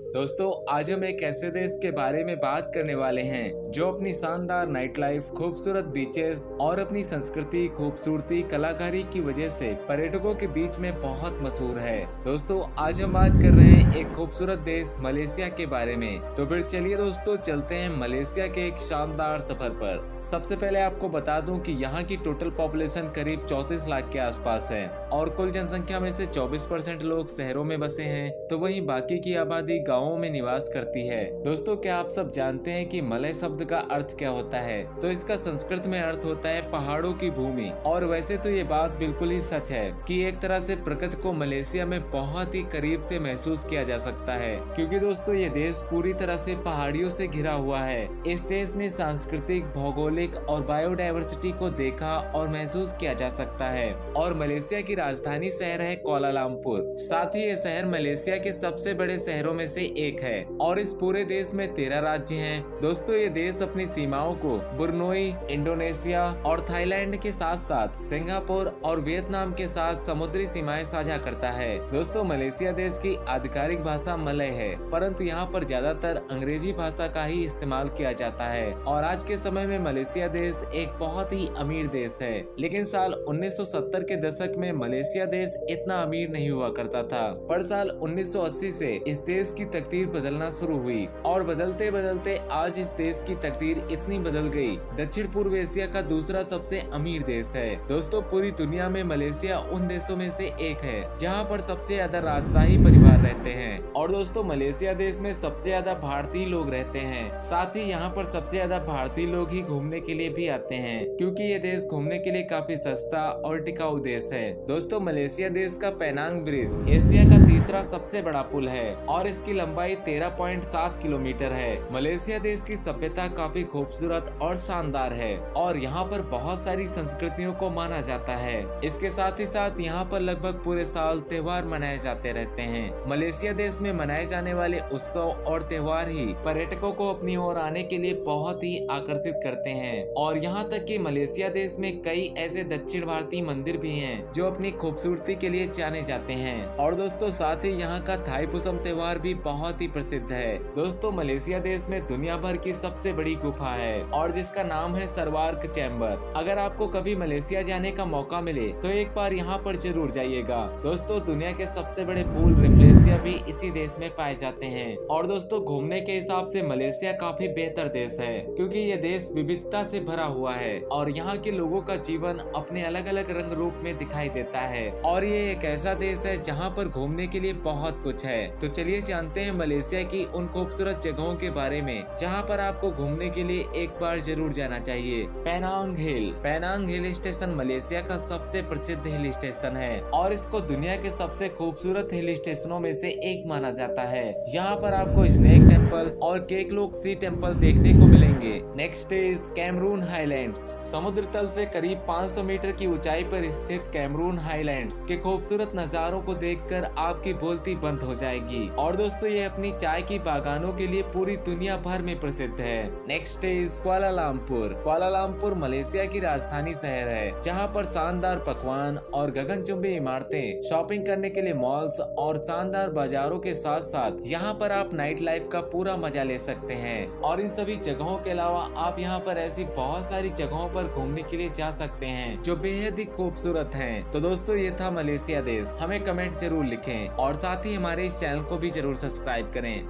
दोस्तों, आज हम एक ऐसे देश के बारे में बात करने वाले हैं जो अपनी शानदार नाइट लाइफ, खूबसूरत बीचेस और अपनी संस्कृति, खूबसूरती, कलाकारी की वजह से पर्यटकों के बीच में बहुत मशहूर है। दोस्तों, आज हम बात कर रहे हैं एक खूबसूरत देश मलेशिया के बारे में। तो फिर चलिए दोस्तों, चलते हैं मलेशिया के एक शानदार सफर पर। सबसे पहले आपको बता दूं कि यहाँ की टोटल पॉपुलेशन करीब 34 लाख के आसपास है और कुल जनसंख्या में से 24% लोग शहरों में बसे हैं, तो वहीं बाकी की आबादी गाँवों में निवास करती है। दोस्तों, क्या आप सब जानते हैं कि मलय शब्द का अर्थ क्या होता है? तो इसका संस्कृत में अर्थ होता है पहाड़ों की भूमि। और वैसे तो ये बात बिल्कुल ही सच है कि एक तरह से प्रकृति को मलेशिया में बहुत ही करीब से महसूस किया जा सकता है, क्योंकि दोस्तों ये देश पूरी तरह से पहाड़ियों से घिरा हुआ है। इस देश में सांस्कृतिक, भौगोलिक और बायोडायवर्सिटी को देखा और महसूस किया जा सकता है। और मलेशिया की राजधानी शहर है कुआलालंपुर। साथ ही ये शहर मलेशिया के सबसे बड़े शहरों में से एक है और इस पूरे देश में 13 राज्य हैं। दोस्तों, ये देश अपनी सीमाओं को ब्रुनई, इंडोनेशिया और थाईलैंड के साथ साथ सिंगापुर और वियतनाम के साथ समुद्री सीमाएं साझा करता है। दोस्तों, मलेशिया देश की आधिकारिक भाषा मलय है, परंतु यहाँ पर ज्यादातर अंग्रेजी भाषा का ही इस्तेमाल किया जाता है। और आज के समय में मलेशिया देश एक बहुत ही अमीर देश है, लेकिन साल 1970 के दशक में मलेशिया देश इतना अमीर नहीं हुआ करता था। पर साल 1980 से इस देश की तकदीर बदलना शुरू हुई और बदलते बदलते आज इस देश की तकदीर इतनी बदल गई। दक्षिण पूर्व एशिया का दूसरा सबसे अमीर देश है। दोस्तों, पूरी दुनिया में मलेशिया उन देशों में से एक है जहां पर सबसे ज्यादा राजशाही परिवार रहते हैं। और दोस्तों, मलेशिया देश में सबसे ज्यादा भारतीय लोग रहते हैं। साथ ही यहाँ पर सबसे ज्यादा भारतीय लोग ही घूमने के लिए भी आते हैं, क्योंकि ये देश घूमने के लिए काफी सस्ता और टिकाऊ देश है। दोस्तों, मलेशिया देश का पेनांग ब्रिज एशिया का तीसरा सबसे बड़ा पुल है और इसकी लंबाई 13.7 किलोमीटर है। मलेशिया देश की सभ्यता काफी खूबसूरत और शानदार है और यहाँ पर बहुत सारी संस्कृतियों को माना जाता है। इसके साथ ही साथ यहाँ पर लगभग पूरे साल त्योहार मनाए जाते रहते हैं। मलेशिया देश में मनाए जाने वाले उत्सव और त्योहार ही पर्यटकों को अपनी ओर आने के लिए बहुत ही आकर्षित करते हैं। और यहाँ तक कि मलेशिया देश में कई ऐसे दक्षिण भारतीय मंदिर भी हैं जो अपनी खूबसूरती के लिए जाने जाते हैं। और दोस्तों, साथ ही यहाँ का थाईपुसम त्योहार भी बहुत ही प्रसिद्ध है। दोस्तों, मलेशिया देश में दुनिया भर की सबसे बड़ी गुफा है और जिसका नाम है सरवार्क चैम्बर। अगर आपको कभी मलेशिया जाने का मौका मिले तो एक बार यहाँ पर जरूर जाइएगा। दोस्तों, दुनिया के सबसे बड़े फूल रेफ्लेसिया भी इसी देश में पाए जाते हैं। और दोस्तों, घूमने के हिसाब से मलेशिया काफी बेहतर देश है, क्योंकि ये देश विविधता से भरा हुआ है और यहाँ के लोगों का जीवन अपने अलग अलग रंग रूप में दिखाई देता है। और ये एक ऐसा देश है जहाँ पर घूमने के लिए बहुत कुछ है। तो चलिए जानते हैं मलेशिया की उन खूबसूरत जगहों के बारे में जहाँ पर आपको घूमने के लिए एक बार जरूर जाना चाहिए। पेनांग हिल। पेनांग हिल स्टेशन मलेशिया का सबसे प्रसिद्ध हिल स्टेशन है और इसको दुनिया के सबसे खूबसूरत हिल स्टेशनों में से एक माना जाता है। यहाँ पर आपको स्नेक टेम्पल और केकलोक सी टेम्पल देखने को मिलेंगे। Next is Cameron Highlands. समुद्र तल से करीब 500 मीटर की ऊंचाई पर स्थित कैमरून हाईलैंड्स के खूबसूरत नजारों को देखकर आपकी बोलती बंद हो जाएगी। और दोस्तों, ये अपनी चाय की बागानों के लिए पूरी दुनिया भर में प्रसिद्ध है। Next is Kuala Lumpur. Kuala Lumpur Malaysia की राजधानी शहर है, जहाँ पर शानदार पकवान और गगनचुंबी इमारतें, शॉपिंग करने के लिए मॉल्स और शानदार बाजारों के साथ साथ यहाँ पर आप नाइट लाइफ का पूरा मजा ले सकते हैं। और इन सभी जगहों के अलावा आप यहाँ पर ऐसी बहुत सारी जगहों पर घूमने के लिए जा सकते हैं जो बेहद ही खूबसूरत हैं। तो दोस्तों, ये था मलेशिया देश। हमें कमेंट जरूर लिखें और साथ ही हमारे इस चैनल को भी जरूर सब्सक्राइब करें।